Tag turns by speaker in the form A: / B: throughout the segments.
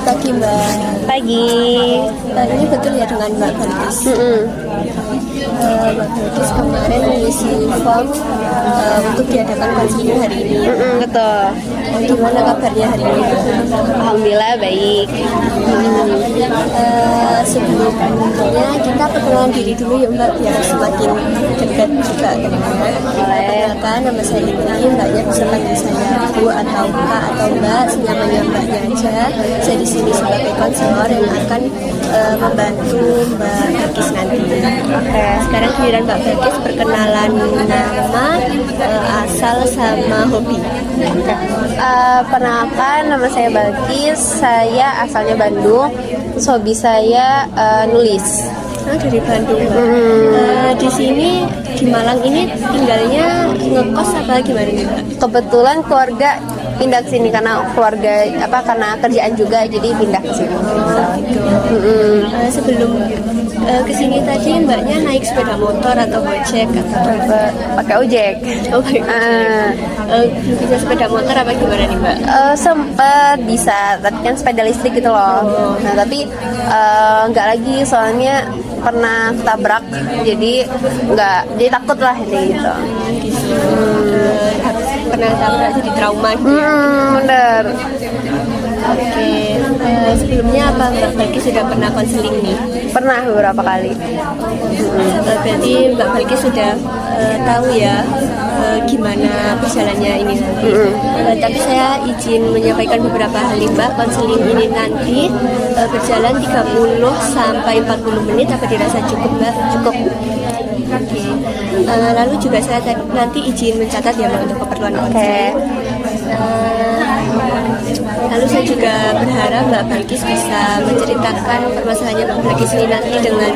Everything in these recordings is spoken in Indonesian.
A: Pagi Mbak.
B: Pagi.
A: Ini betul ya dengan Mbak Balkis? Mbak Balkis kemarin mengisi form untuk diadakan konseling hari ini.
B: Betul.
A: Gimana kabarnya hari ini?
B: Alhamdulillah baik.
A: Sebelumnya kita perkenalan diri dulu ya Mbak, biar semakin dekat juga teman-teman. Perkenalkan, nama saya Indri, Mbaknya bisa panggil saya Bu atau Kak atau Mbak, senyamannya Mbaknya aja. Saya di sini sebagai konselor yang akan membantu Mbak Balkis nanti. Oke, sekarang giliran Mbak Balkis perkenalan nama, asal sama hobi.
B: Perkenalkan, nama saya Balkis, saya asalnya Bandung. Terus hobi saya nulis.
A: Dari Bandung Mbak. Di sini di Malang ini tinggalnya ngekos apa gimana nih Mbak?
B: Kebetulan keluarga pindah ke sini karena karena kerjaan juga, jadi pindah ke sini.
A: Sebelum ke sini tadi Mbaknya naik sepeda motor atau gojek atau
B: pakai ojek.
A: Oh baik. Bisa sepeda motor apa gimana nih Mbak?
B: Sempet bisa, tapi kan sepeda listrik gitu loh. Nah tapi nggak lagi, soalnya pernah tabrak, jadi takut lah gitu.
A: Pernah tabrak jadi trauma.
B: Bener.
A: Oke. Sebelumnya apa Mbak Balkis sudah pernah konseling nih?
B: Pernah beberapa kali.
A: Berarti Mbak Balkis sudah tahu ya gimana perjalanannya ini nanti. Tapi saya izin menyampaikan beberapa hal nih Mbak. Konseling ini nanti berjalan 30 sampai 40 menit. Apa dirasa cukup Mbak? Cukup. Oke. Lalu juga saya nanti izin mencatat ya Mbak untuk keperluan konseling. Lalu saya juga berharap Mbak Balkis bisa menceritakan permasalahannya Mbak Balkis ini nanti dengan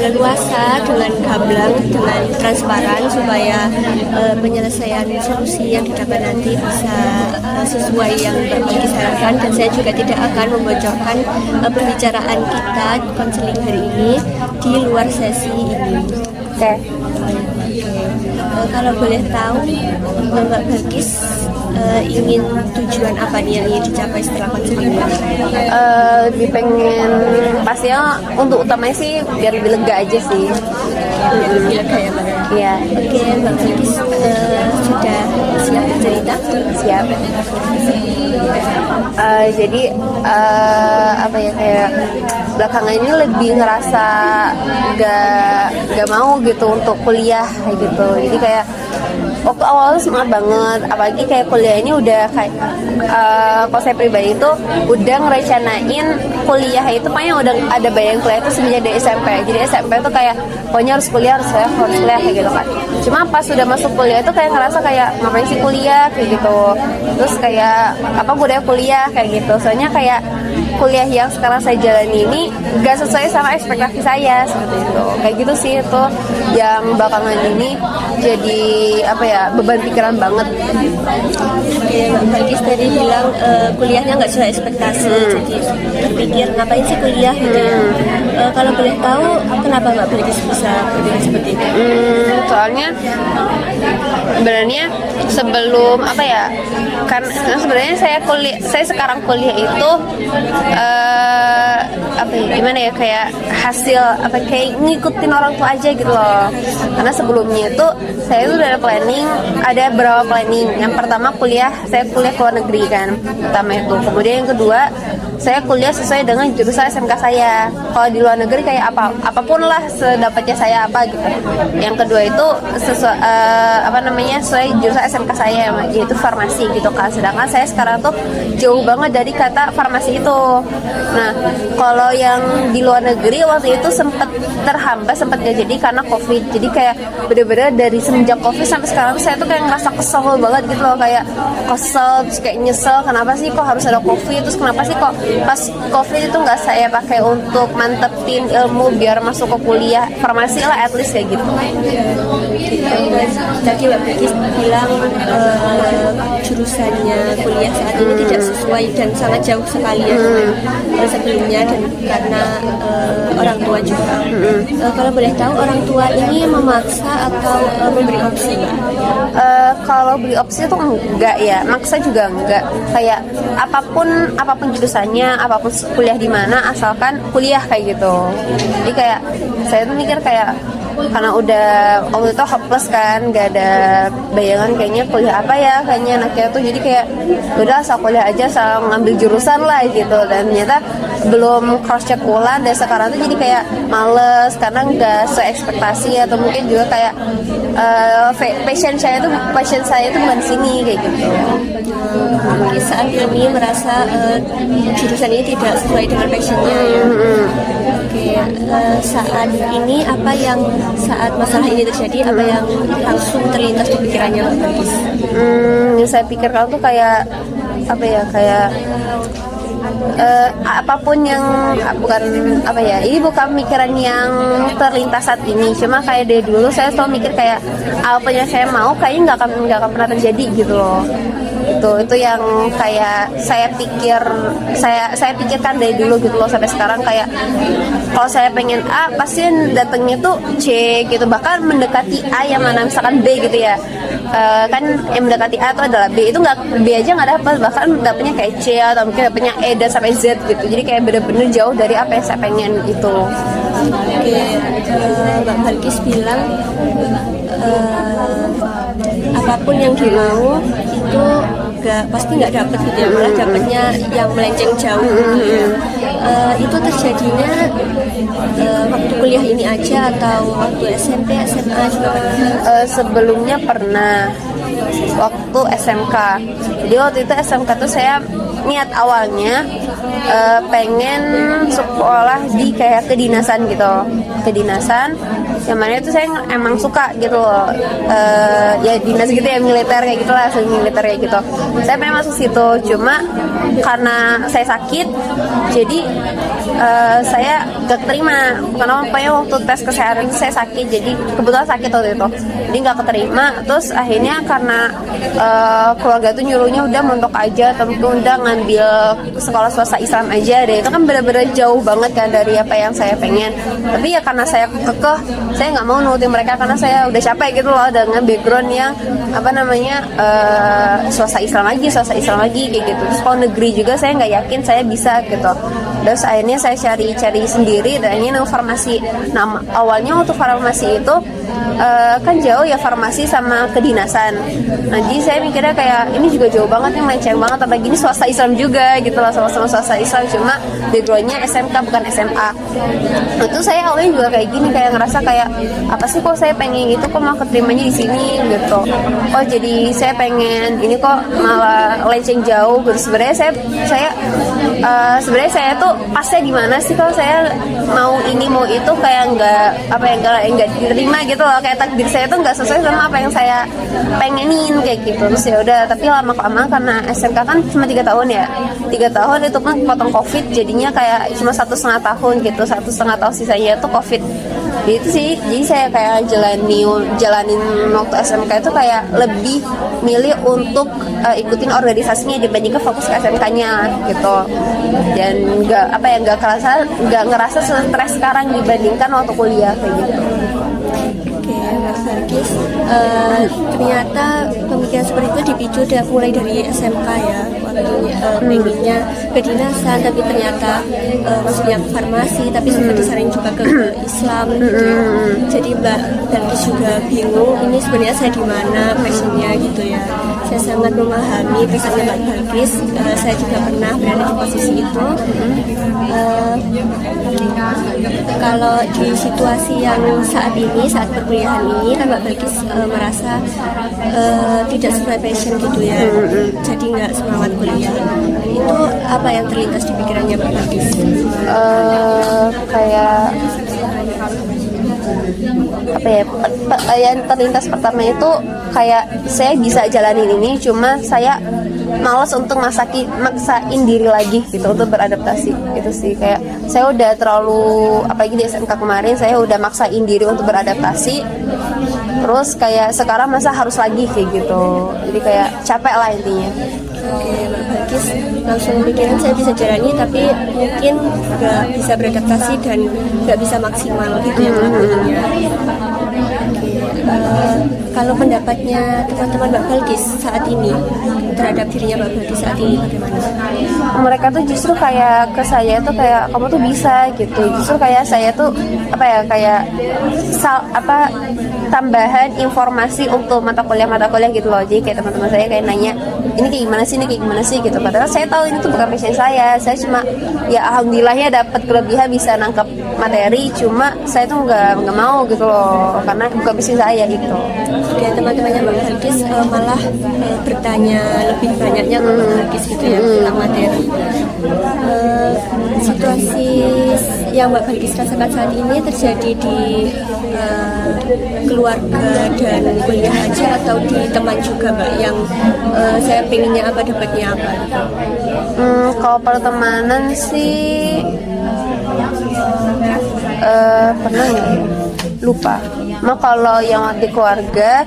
A: leluasa, dengan gamblang, dengan transparan, supaya penyelesaian solusi yang didapat nanti bisa sesuai yang Mbak Balkis harapkan. Dan saya juga tidak akan membocorkan pembicaraan kita konseling hari ini di luar sesi ini.
B: Oke.
A: Kalau boleh tahu Mbak Balkis ingin tujuan apa nih yang ingin dicapai setelah konseling?
B: Lebih pengen, pastinya untuk utamanya sih biar lebih lega aja sih.
A: Lebih lega ya Mbak?
B: Iya.
A: Oke, Mbak Balkis sudah siap bercerita?
B: Siap. Jadi kayak belakangan ini lebih ngerasa gak mau gitu untuk kuliah kayak gitu. Jadi kayak waktu awal semangat banget, apalagi kayak kuliah ini udah kayak kalau saya pribadi itu udah ngerencanain kuliah itu, pokoknya udah ada bayang kuliah itu semenjak dari SMP. Jadi SMP itu kayak pokoknya harus kuliah kayak gitu kan. Cuma pas sudah masuk kuliah itu kayak ngerasa kayak ngapain sih kuliah kayak gitu. Terus kayak apa gunanya kuliah kayak gitu. Soalnya kayak kuliah yang sekarang saya jalani ini gak sesuai sama ekspektasi saya seperti itu. Kayak gitu sih, itu yang belakangan ini jadi beban pikiran banget.
A: Oke, Mbak Balkis tadi bilang kuliahnya nggak sesuai ekspektasi, jadi berpikir ngapain sih kuliah gitu ya. Kalau boleh tahu kenapa Mbak Balkis bisa berpikir seperti itu?
B: Soalnya sebenarnya sebelum karena sebenarnya saya sekarang kuliah itu gimana ya, kayak hasil kayak ngikutin orang tua aja gitu loh. Karena sebelumnya itu saya tuh udah ada beberapa planning. Yang pertama saya kuliah ke luar negeri kan, pertama itu. Kemudian yang kedua, saya kuliah sesuai dengan jurusan SMK saya. Kalau di luar negeri kayak apapun lah sedapatnya saya gitu. Yang kedua itu sesuai jurusan SMK saya, yaitu farmasi gitu kan. Sedangkan saya sekarang tuh jauh banget dari kata farmasi itu. Nah, kalau yang di luar negeri waktu itu sempat terhambat, sempat gak jadi karena COVID. Jadi kayak bener-bener dari semenjak COVID sampai sekarang saya tuh kayak ngerasa kesel banget gitu loh, kayak kesel, terus kayak nyesel kenapa sih kok harus ada COVID, terus kenapa sih kok pas COVID itu nggak saya pakai untuk mantepin ilmu biar masuk ke kuliah farmasi lah, at least kayak gitu.
A: Tadi Mbak Balkis bilang jurusannya kuliah saat ini tidak sesuai dan sangat jauh sekali ya dengan sebelumnya, dan karena orang tua juga. Kalau boleh tahu orang tua ini memaksa atau memberi opsi?
B: Kalau beli opsi itu enggak ya, maksa juga enggak. Kayak apapun jurusannya passionnya apapun, kuliah di mana asalkan kuliah kayak gitu. Jadi kayak saya tuh mikir kayak karena udah waktu itu hopeless kan, gak ada bayangan kayaknya kuliah apa ya kayaknya anaknya tuh, jadi kayak udah asal kuliah aja, asal ngambil jurusan lah gitu. Dan ternyata belum cross check ulang, dan sekarang tuh jadi kayak males karena nggak seekspektasi, atau mungkin juga kayak passion saya tuh bukan di sini kayak gitu.
A: Oke, saat ini merasa jurusan ini tidak sesuai dengan passionnya ya. Oke, saat ini apa yang saat masalah ini terjadi, apa yang langsung terlintas di pikirannya Mbak Balkis?
B: Yang saya pikirkan tuh kayak apa ya, kayak apapun yang bukan apa ya, ini bukan pikiran yang terlintas saat ini, cuma kayak dari dulu saya selalu mikir kayak apa yang saya mau kayaknya nggak akan pernah terjadi gitu loh. Itu yang kayak saya pikirkan dari dulu gitu loh, sampai sekarang kayak kalau saya pengen A pasti datangnya tuh C gitu, bahkan mendekati A yang mana misalkan B gitu ya. Kan yang mendekati A itu adalah B, itu nggak B aja nggak dapat, bahkan dapetnya kayak C atau mungkin dapetnya E dan sampai Z gitu. Jadi kayak bener-bener jauh dari apa yang saya pengen gitu.
A: Oke, Mbak Balkis bilang apapun yang dimau itu pasti nggak dapet gitu ya, malah dapetnya yang melenceng jauh gitu ya. Itu terjadinya waktu kuliah ini aja atau waktu SMP, SMA juga pernah?
B: Sebelumnya pernah waktu SMK. Jadi waktu itu SMK tuh saya niat awalnya pengen sekolah di kayak kedinasan gitu, kedinasan yang mana itu saya emang suka gitu loh. Ya dinas gitu ya, militer kayak gitu lah, militer kayak gitu. Saya pengen masuk situ, cuma karena saya sakit jadi saya gak terima. Karena waktu tes kesehatan saya sakit, jadi kebetulan sakit waktu itu, jadi gak keterima. Terus akhirnya karena keluarga tuh nyuruhnya udah montok aja, tentu udah ngambil sekolah swasta Islam aja deh. Itu kan bener-bener jauh banget kan dari apa yang saya pengen. Tapi ya karena saya kekeh, saya nggak mau nurutin mereka karena saya udah capek gitu loh dengan background yang apa namanya swasta Islam lagi kayak gitu. Terus kalau negeri juga saya nggak yakin saya bisa gitu. Terus akhirnya saya cari sendiri, dan akhirnya farmasi. Nah awalnya waktu farmasi itu kan jauh ya, farmasi sama kedinasan. Nah jadi saya mikirnya kayak ini juga jauh banget, yang melenceng banget, apalagi ini swasta Islam juga gitu loh, sama-sama swasta Islam, cuma backgroundnya SMK bukan SMA. Nah itu saya awalnya juga kayak gini, kayak ngerasa kayak apa sih kok saya pengen itu, kok mau keterimanya di sini gitu. Oh jadi saya pengen ini kok malah lenceng jauh gitu. Sebenarnya saya tuh pasnya di mana sih, kalau saya mau ini mau itu kayak nggak diterima gitu loh, kayak takdir saya tuh nggak sesuai sama apa yang saya pengenin kayak gitu. Terus ya udah, tapi lama-lama karena SMK kan cuma 3 tahun ya, 3 tahun itu pun potong COVID, jadinya kayak cuma 1,5 tahun gitu, 1,5 tahun sisanya itu COVID. Gitu sih, jadi saya kayak jalanin waktu SMK itu kayak lebih milih untuk ikutin organisasinya dibandingkan fokus ke SMK-nya gitu. Dan nggak ngerasa stres sekarang dibandingkan waktu kuliah kayak gitu.
A: Oke, Mas Balkis, ternyata pemikiran seperti itu dipicu mulai dari SMK ya, waktu pengennya kedinasan, tapi ternyata maksudnya ke farmasi, tapi sempat disaring juga ke Islam gitu ya. Jadi Mbak Balkis juga bingung, ini sebenarnya saya di mana passionnya gitu ya. Saya sangat memahami pesannya Mbak Balkis, saya juga pernah berada di posisi itu. Kalau di situasi yang saat perkuliahan ini kan Mbak Balkis merasa tidak sesuai passion gitu ya, jadi nggak semangat kuliah. Itu apa yang terlintas di pikirannya Mbak Balkis?
B: Kayak apa ya, yang terlintas pertama itu kayak saya bisa jalanin ini, cuma saya malas untuk maksain diri lagi gitu untuk beradaptasi. Itu sih, kayak saya udah terlalu, apalagi di SMK kemarin saya udah maksain diri untuk beradaptasi, terus kayak sekarang masa harus lagi kayak gitu, jadi kayak capek lah intinya.
A: Oke, Mbak Balkis langsung pikiran saya bisa jalani, tapi mungkin nggak bisa beradaptasi dan nggak bisa maksimal gitu ya Mbak. Oke, kalau pendapatnya teman-teman Mbak Balkis saat ini terhadap dirinya Mbak Balkis saat ini bagaimana?
B: Mereka tuh justru kayak ke saya tuh kayak kamu tuh bisa gitu, justru kayak saya tuh apa ya, kayak tambahan informasi untuk mata kuliah gitu loh. Jadi kayak teman-teman saya kayak nanya ini kayak gimana sih, ini kayak gimana sih gitu, padahal saya tahu ini tuh bukan passion saya cuma ya alhamdulillahnya dapat kelebihan bisa nangkep materi, cuma saya tuh nggak mau gitu loh karena bukan passion saya gitu.
A: Oke, teman-temannya Mbak Balkis malah bertanya lebih banyaknya ke Mbak Balkis gitu ya tentang materi. Situasi yang Mbak Balkis rasakan saat ini terjadi di keluarga dan kuliah aja atau di teman juga Mbak, yang saya pengennya apa dapatnya apa gitu?
B: Kalau pertemanan sih pernah nggak ya? Lupa. Kalau yang di keluarga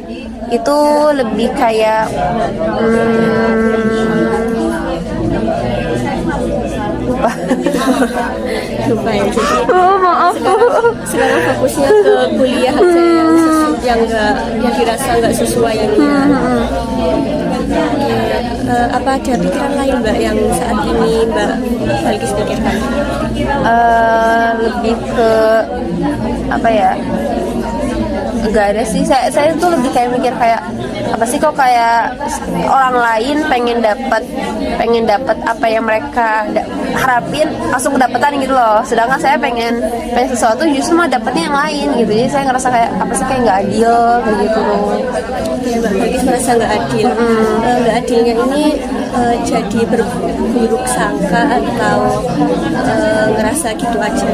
B: itu lebih kayak lupa.
A: Lupa ya, jadi
B: Maaf.
A: sekarang fokusnya ke kuliah aja yang dirasa nggak sesuai ini. Apa ada pikiran lain Mbak yang saat ini Mbak Balkis pikirkan?
B: Lebih ke apa ya, nggak ada sih, saya tuh lebih kayak mikir kayak apa sih kok kayak orang lain pengen dapat apa yang mereka harapin langsung kedapetan gitu loh, sedangkan saya pengen sesuatu justru mah dapetnya yang lain gitu. Jadi saya ngerasa kayak apa sih, kayak nggak adil kayak gitu loh.
A: Ya, Mbak Balkis merasa nggak adil. Nggak adilnya ini jadi berburuk sangka atau ngerasa gitu aja?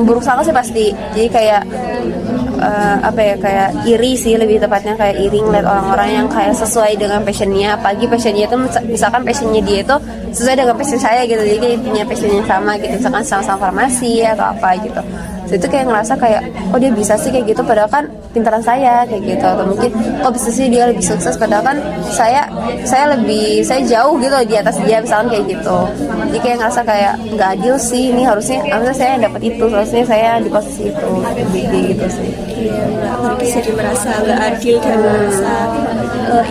B: Buruk sangka sih pasti, jadi kayak apa ya, kayak iri sih lebih tepatnya, kayak iri ngeliat orang-orang yang kayak sesuai dengan passionnya, apalagi passionnya itu misalkan passionnya dia itu sesuai dengan passion saya gitu, jadi kayak punya passionnya sama gitu, misalkan sama-sama farmasi atau apa gitu. So, itu kayak ngerasa kayak oh dia bisa sih kayak gitu, padahal kan pintaran saya kayak gitu, atau mungkin oh bisa sih dia lebih sukses padahal kan saya jauh gitu di atas dia misalkan kayak gitu. Jadi kayak ngerasa kayak nggak adil sih, ini harusnya saya dapat itu, harusnya saya di posisi itu gitu sih.
A: Iya, Mbak Balkis jadi merasa nggak adil dan merasa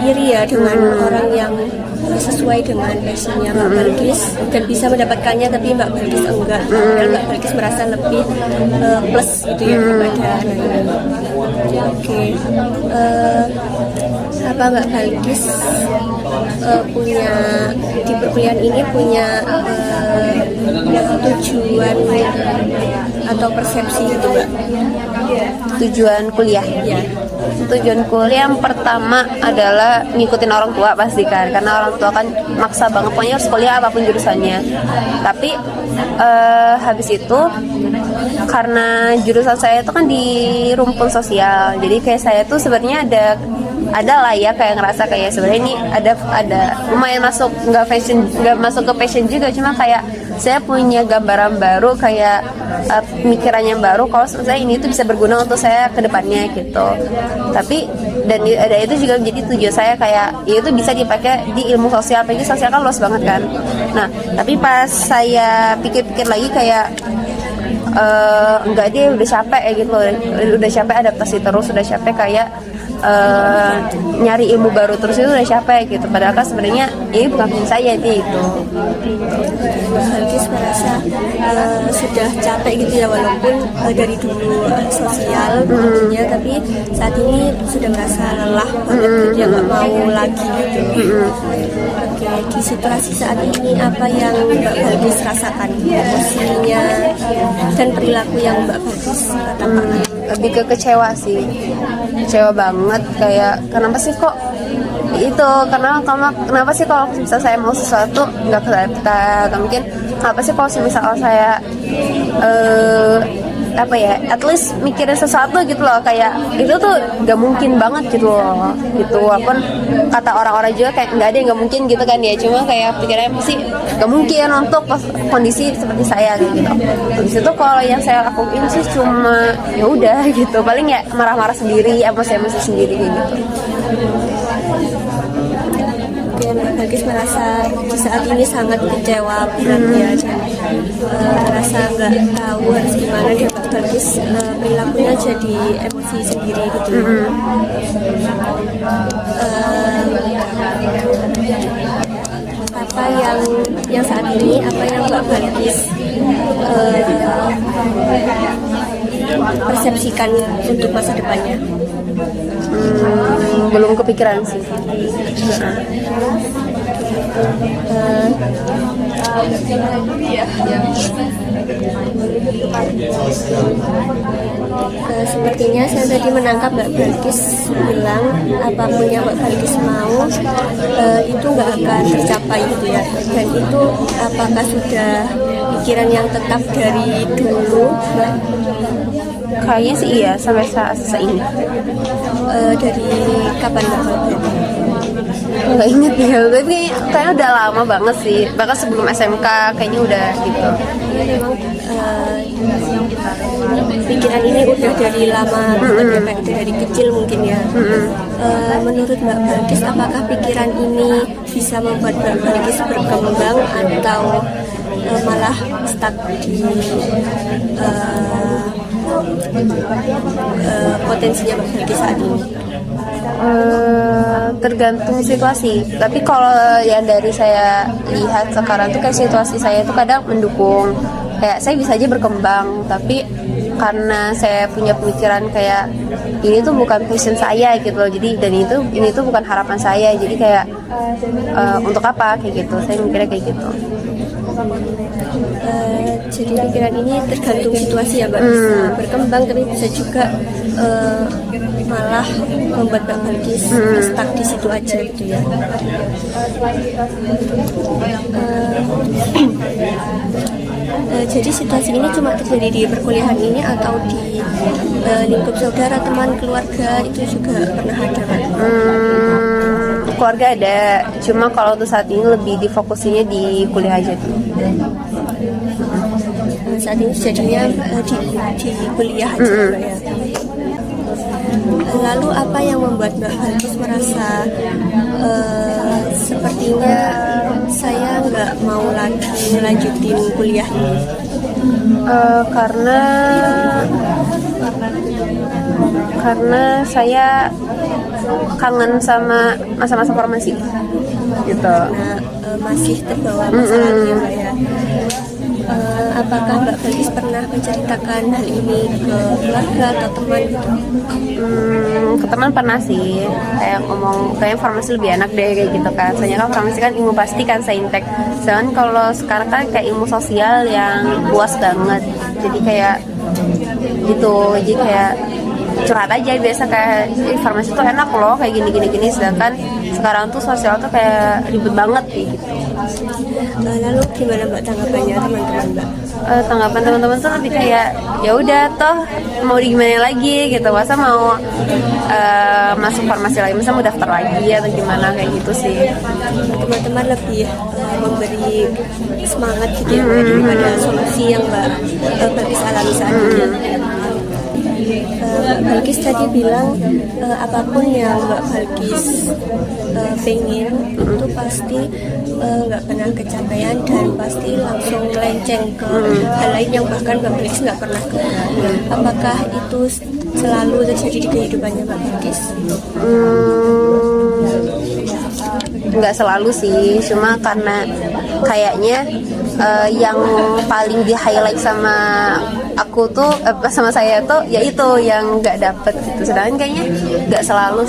A: iri ya dengan orang yang sesuai dengan passionnya Mbak Balkis dan bisa mendapatkannya, tapi Mbak Balkis enggak. Dan Mbak Balkis merasa lebih plus gitu ya kepada anaknya. Oke. Apa Mbak Balkis punya di perkuliahan ini punya tujuan atau persepsi gitu Mbak?
B: Tujuan kuliah
A: Ya.
B: Tujuan kuliah yang pertama adalah ngikutin orang tua pasti kan, karena orang tua kan maksa banget pokoknya harus kuliah apapun jurusannya. Tapi habis itu karena jurusan saya itu kan di rumpun sosial, jadi kayak saya tuh sebenarnya ada lah ya kayak ngerasa kayak sebenarnya ini ada lumayan masuk, nggak masuk ke passion juga, cuma kayak saya punya gambaran baru, kayak pemikiran yang baru kalau saya ini tuh bisa berguna untuk saya ke depannya gitu. Tapi dan ada itu juga menjadi tujuan saya, kayak ya itu bisa dipakai di ilmu sosial, apalagi sosial kan luas banget kan. Nah tapi pas saya pikir-pikir lagi kayak enggak, dia udah capek ya gitu, udah capek adaptasi terus, udah capek kayak nyari ilmu baru terus, itu udah capek gitu. Padahal kan sebenarnya ini bukan passion saya itu.
A: Mbak Balkis merasa sudah capek gitu ya, walaupun dari dulu sosial tentunya, tapi saat ini sudah merasa lelah banget gitu ya, nggak mau lagi gitu. Oke, di situasi saat ini apa yang Mbak Balkis rasakan, emosinya dan perilaku yang Mbak Balkis katakan?
B: Lebih ke kecewa sih, kecewa banget, kayak kenapa sih kok itu, kenapa sih kalau bisa saya mau sesuatu nggak kedapetan, atau mungkin kenapa sih kalau misalnya saya apa ya, at least mikirin sesuatu gitu loh, kayak itu tuh nggak mungkin banget gitu loh gitu, walaupun kata orang-orang juga kayak nggak ada yang nggak mungkin gitu kan ya, cuma kayak pikirannya pasti nggak mungkin untuk kondisi seperti saya kayak gitu. Habis itu kalau yang saya lakuin sih cuma ya udah gitu, paling ya marah-marah sendiri, emosi sendiri kayak gitu.
A: kemudian Mbak Balkis merasa di saat ini sangat kecewa beratnya dan merasa nggak tahu harus gimana dan Mbak Balkis perilakunya jadi emosi sendiri gitu. Apa yang saat ini apa yang Mbak Balkis persepsikan untuk masa depannya?
B: Belum kepikiran sih.
A: Sepertinya saya tadi menangkap Mbak Balkis bilang apapun yang Mbak Balkis mau itu nggak akan tercapai gitu ya. Dan itu apakah sudah pikiran yang tetap dari dulu, Mbak?
B: Kayaknya sih iya, sampai saat ini.
A: Dari kapan Mbak Balkis?
B: Nggak inget ya, tapi kayaknya udah lama banget sih. Bahkan sebelum SMK kayaknya udah gitu.
A: Memang pikiran ini udah dari lama banget ya, kayak dari kecil mungkin ya. Menurut Mbak Balkis, apakah pikiran ini bisa membuat Mbak Balkis berkembang atau malah stuck di potensinya Mbak Balkis saat ini?
B: Tergantung situasi. Tapi kalau yang dari saya lihat sekarang tuh kayak situasi saya tuh kadang mendukung. Kayak saya bisa aja berkembang, tapi karena saya punya pemikiran kayak ini tuh bukan passion saya gitu loh. Jadi dan ini tuh bukan harapan saya. Jadi kayak untuk apa kayak gitu. Saya mikirnya kayak gitu.
A: Jadi pikiran ini tergantung situasi ya Mbak, bisa berkembang tapi bisa juga malah membuat Mbak Balkis stuck di situ aja gitu ya. Jadi situasi ini cuma terjadi di perkuliahan ini atau di lingkup saudara, teman, keluarga itu juga pernah ada kan?
B: Keluarga ada, cuma kalau untuk saat ini lebih difokusinya di kuliah aja tuh.
A: Saat ini jadinya di kuliah aja Mbak ya. Lalu apa yang membuat Mbak Balkis merasa sepertinya saya nggak mau lagi melanjutin kuliah ini?
B: Karena saya kangen sama masa-masa formasi gitu.
A: Nah, masih terbawa masalahnya Mbak ya. Apakah Mbak Balkis pernah menceritakan hal ini ke keluarga atau teman gitu?
B: Ke teman pernah sih, kayak ngomong kayak farmasi lebih enak deh kayak gitu kan. Soalnya kan farmasi kan ilmu pasti kan saintek. Sedangkan kalau sekarang kan kayak ilmu sosial yang luas banget. Jadi kayak gitu, jadi kayak curhat aja biasa kayak farmasi tuh enak loh kayak gini. Sedangkan sekarang tuh sosial tuh kayak ribet banget kayak gitu.
A: Lalu gimana Mbak tanggapannya teman-teman Mbak?
B: Tanggapan teman-teman tuh lebih kayak ya udah toh mau di gimana lagi gitu, masa mau masuk farmasi lagi, masa mau daftar lagi atau gimana kayak gitu sih.
A: Teman-teman lebih memberi semangat gitu ya daripada solusi yang Mbak Balkis alami saat ini. Mbak Balkis tadi bilang apapun yang Mbak Balkis pengen itu pasti nggak pernah kecapean dan pasti langsung melenceng ke hal lain yang bahkan Mbak Balkis nggak pernah kebayang. Apakah itu selalu terjadi di kehidupannya Mbak Balkis?
B: Nggak selalu sih, cuma karena kayaknya yang paling di highlight sama aku tuh sama saya tuh yaitu yang nggak dapet gitu. Sedangkan kayaknya nggak selalu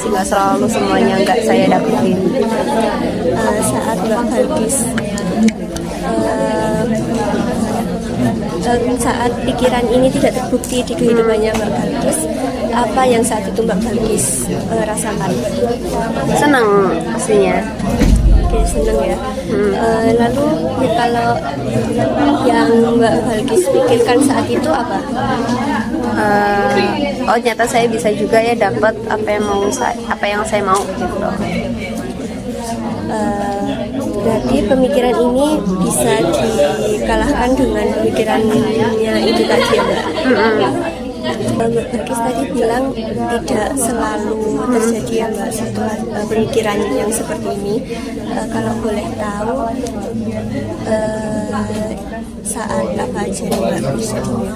B: semuanya nggak saya dapetin.
A: Saat Mbak Balkis saat pikiran ini tidak terbukti di kehidupannya Mbak Balkis, apa yang saat itu Mbak Balkis rasakan?
B: Senang pastinya.
A: Oke, senang ya. Lalu kalau yang Mbak Balkis pikirkan saat itu apa?
B: Oh ternyata saya bisa juga ya dapat apa yang saya mau gitu.
A: Berarti pemikiran ini bisa dikalahkan dengan pemikirannya itu tadi ya Mbak? Mbak Balkis tadi bilang tidak selalu terjadi ya Mbak setelah pemikiran yang seperti ini. Kalau boleh tahu saat apa aja nih Mbak terjadinya?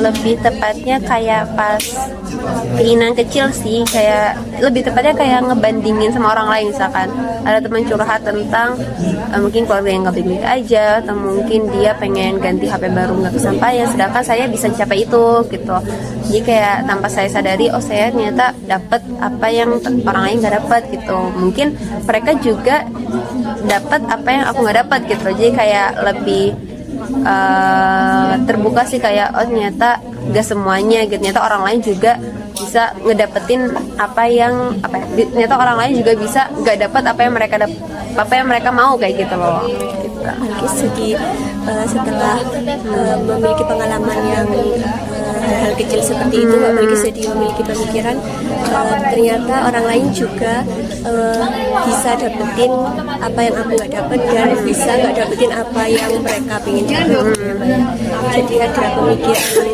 B: Lebih tepatnya kayak pas keinginan kecil sih, kayak lebih tepatnya kayak ngebandingin sama orang lain. Misalkan ada teman curhat tentang mungkin keluarga yang nggak baik-baik aja, atau mungkin dia pengen ganti HP baru nggak kesampaian, sedangkan saya bisa capai itu gitu. Jadi kayak tanpa saya sadari, oh saya ternyata dapat apa yang orang lain nggak dapat gitu. Mungkin mereka juga dapat apa yang aku nggak dapat gitu. Jadi kayak lebih terbuka sih, kayak oh ternyata gak semuanya gitu, ternyata orang lain juga bisa ngedapetin ternyata orang lain juga bisa gak dapat apa yang mereka mau kayak gitu loh.
A: Balkis jadi setelah memiliki pengalaman yang hal-hal kecil seperti itu, Mbak Balkis jadi memiliki pemikiran ternyata orang lain juga bisa dapetin apa yang aku nggak dapet, dan bisa nggak dapetin apa yang mereka pengen dapet. Jadi ada pemikiran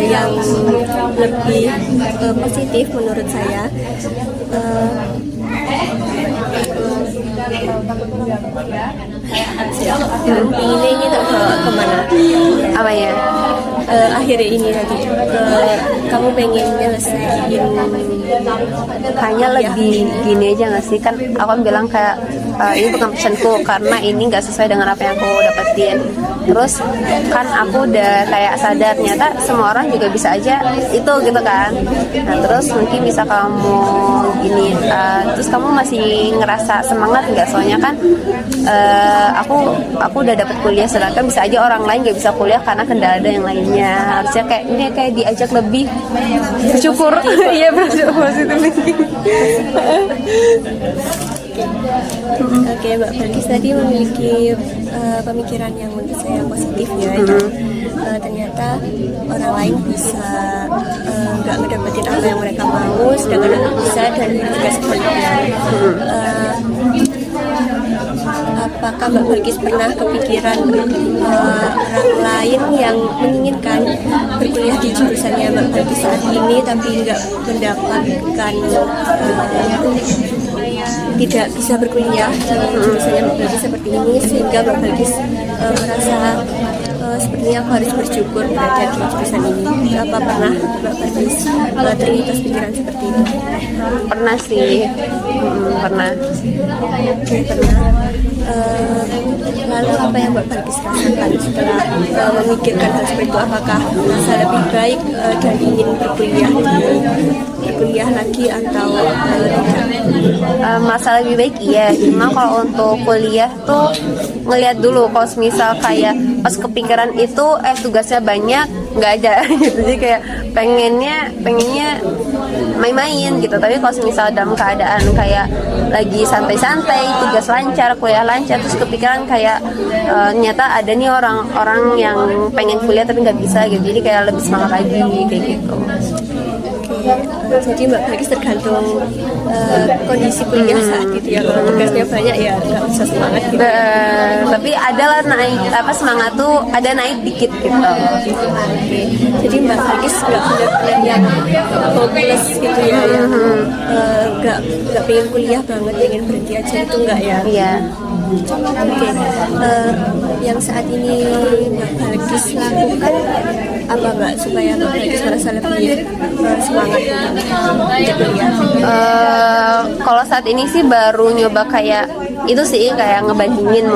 A: yang lebih positif menurut saya. Ini tak kemana?
B: Apa ya?
A: Akhirnya ini nanti kamu pengen nyelesain
B: hanya lebih gini aja nggak sih, kan aku bilang kayak ini bukan pesanku karena ini nggak sesuai dengan apa yang aku dapetin. Terus kan aku udah kayak sadar ternyata semua orang juga bisa aja itu gitu kan. Nah terus mungkin bisa kamu gini, terus kamu masih ngerasa semangat nggak? Soalnya kan aku udah dapet kuliah, sedangkan bisa aja orang lain nggak bisa kuliah karena kendala ada yang lainnya. Harusnya kayak ini kayak diajak lebih bersyukur. Iya bersyukur, positif thinking.
A: Oke, Mbak Balkis tadi memiliki pemikiran yang menurut saya positif ya. Ternyata orang lain bisa nggak ngedapetin apa yang mereka mau, sedangkan aku bisa, dan juga sebaliknya. Apakah Mbak Balkis pernah kepikiran orang lain yang menginginkan berkuliah di jurusannya Mbak Balkis saat ini tapi nggak mendapatkan, tidak bisa berkuliah di jurusannya Mbak Balkis seperti ini, sehingga Mbak Balkis merasa sepertinya aku harus bersyukur berada di jurusan ini. Apa pernah Mbak Balkis terlintas pikiran seperti itu?
B: Pernah sih, pernah.
A: Pernah. Lalu apa yang Mbak Balkis rasakan setelah memikirkan hal seperti itu? Apakah merasa lebih baik dan ingin berkuliah lagi atau tidak?
B: Masalah lebih baik iya, cuma kalau untuk kuliah tuh ngelihat dulu. Kalau misal kayak pas kepikiran itu tugasnya banyak, nggak ada gitu, jadi kayak pengennya main-main gitu. Tapi kalau misal dalam keadaan kayak lagi santai-santai, tugas lancar, kuliah lancar, terus kepikiran kayak ternyata ada nih orang-orang yang pengen kuliah tapi nggak bisa gitu, jadi kayak lebih semangat lagi kayak gitu.
A: Jadi Mbak Balkis tergantung kondisi kuliah saat itu ya. Kalau tugasnya banyak ya nggak bisa semangat gitu.
B: Tapi adalah naik semangat tuh ada naik dikit gitu.
A: Jadi Mbak Balkis nggak benar-benar yang hopeless gitu ya, nggak pengen kuliah banget, pengen berhenti aja itu nggak ya?
B: Iya.
A: Oke. Yang saat ini Mbak Balkis lakukan apa Mbak supaya Mbak Balkis merasa lebih semangat untuk kuliah?
B: Kalau saat ini sih baru nyoba kayak itu sih, kayak ngebandingin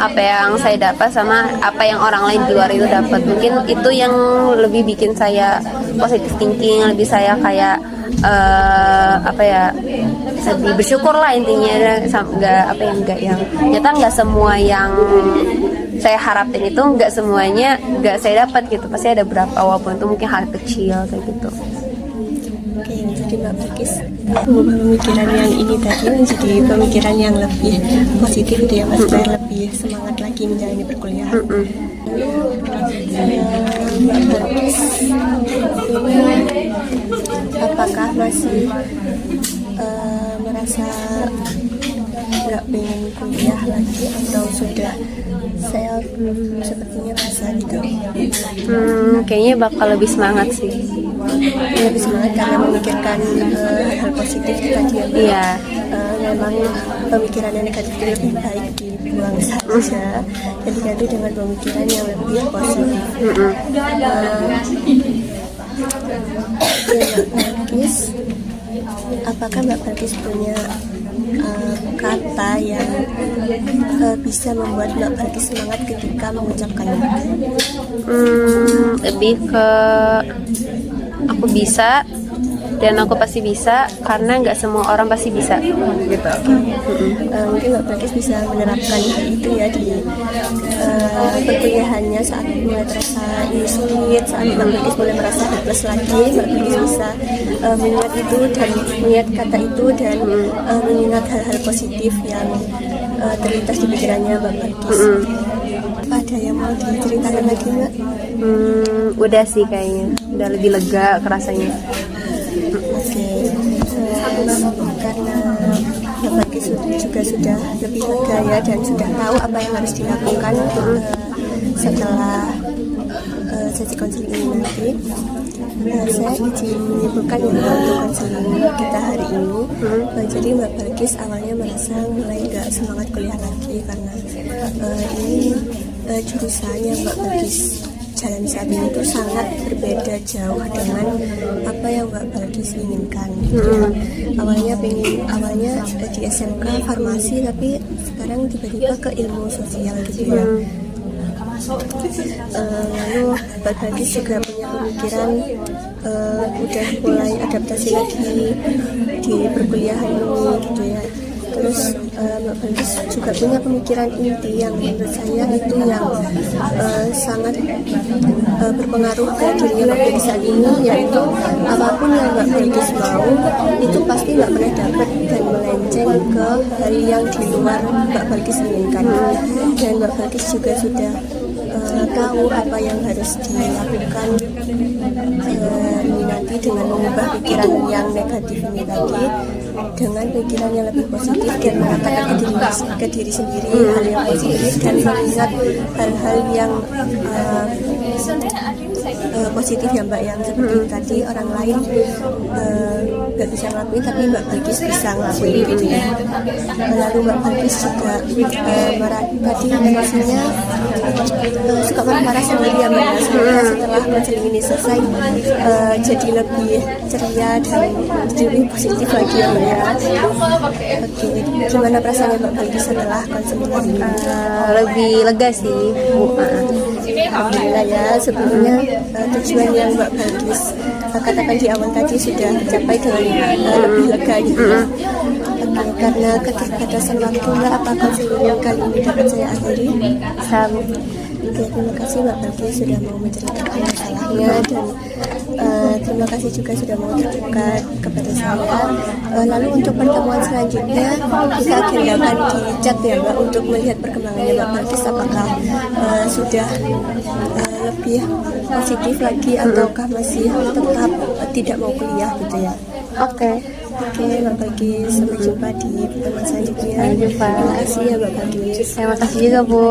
B: apa yang saya dapat sama apa yang orang lain di luar itu dapat. Mungkin itu yang lebih bikin saya positive thinking, lebih saya kayak lebih bersyukur lah intinya. Nyata nggak semua yang saya harapin itu nggak semuanya nggak saya dapat gitu, pasti ada beberapa walaupun itu mungkin hal kecil kayak gitu.
A: Oke, jadi Mbak Balkis mengubah pemikiran yang ini tadi menjadi pemikiran yang lebih positif gitu ya, supaya lebih semangat lagi menjalani perkuliahan. Mbak Balkis ini apakah masih merasa nggak pengen kuliah lagi atau sudah saya sepertinya bisa gitu.
B: Kayaknya bakal lebih semangat sih.
A: Lebih semangat karena memikirkan hal positif tadi ya.
B: Iya.
A: Memang pemikiran yang negatif itu lebih baik dibuang saja dan diganti dengan pemikiran yang lebih positif. Mbak Balkis, apakah Mbak Balkis punya kata yang bisa membuat Mbak Balkis semangat ketika mengucapkannya?
B: Lebih ke aku bisa dan aku pasti bisa karena nggak semua orang pasti bisa gitu.
A: Mungkin Mbak Balkis bisa menerapkan hal itu ya di perkuliahannya saat mulai terasa ini sulit, saat Mbak Balkis mulai merasa hopeless lagi, Mbak Balkis bisa mengingat itu dan mengingat kata itu dan mengingat hal-hal positif yang terlintas di pikirannya Mbak Balkis. Ada yang mau diceritakan lagi Mbak?
B: Udah sih kayaknya, udah lebih lega kerasanya.
A: Oke, karena Mbak Balkis juga sudah lebih lega ya dan sudah tahu apa yang harus dilakukan setelah sesi konseling ini nanti. Saya izin menyimpulkan ya untuk konseling kita hari ini. Jadi Mbak Balkis awalnya merasa mulai nggak semangat kuliah lagi karena ini jurusan yang Mbak Balkis jalan saat ini itu sangat berbeda jauh dengan apa yang Mbak Balkis inginkan. Awalnya di SMK farmasi, tapi sekarang tiba-tiba ke ilmu sosial gitu ya. Lalu Mbak Balkis juga punya pemikiran udah mulai adaptasi lagi di perkuliahan ini gitu ya. Terus Mbak Balkis juga punya pemikiran inti yang menurut saya itu yang sangat berpengaruh ke dirinya Mbak Balkis saat ini, yaitu apapun yang Mbak Balkis mau itu pasti nggak pernah dapat dan melenceng ke hal yang di luar Mbak Balkis inginkan. Dan Mbak Balkis juga sudah tahu apa yang harus dilakukan ini nanti dengan mengubah pikiran yang negatif ini tadi dengan pikiran yang lebih positif dan mengatakan ke diri sendiri hal yang positif dan mengingat hal-hal yang positif ya Mbak, yang seperti tadi orang lain nggak bisa ngelakuin tapi Mbak Balkis bisa ngelakuin gitu ya. Lalu Mbak Balkis juga tadi emosinya suka marah-marah sendiri ya Mbak, setelah konseling ini selesai jadi lebih ceria dan jadi lebih positif lagi ya Mbak ya. Oke, gimana perasaannya Mbak Balkis setelah konseling ini?
B: Lebih lega sih Bu.
A: Alhamdulillah ya, sebelumnya tujuan yang Mbak Balkis katakan di awal tadi sudah tercapai dengan lebih lega gitu ya. Karena keterbatasan waktu Mbak, apa konseling kali ini dapat saya akhiri?
B: Sama.
A: Oke, terima kasih Mbak Balkis sudah mau menceritakan masalahnya dan terima kasih juga sudah mau terbuka kepada saya. Lalu untuk pertemuan selanjutnya kita agendakan di chat ya Mbak untuk melihat perkembangannya Mbak Balkis, apakah sudah lebih positif lagi ataukah masih tetap tidak mau kuliah gitu ya. Oke, Mbak Balkis, sampai jumpa di pertemuan selanjutnya.
B: Sampai jumpa.
A: Terima kasih ya Mbak Balkis.
B: Terima kasih juga Bu.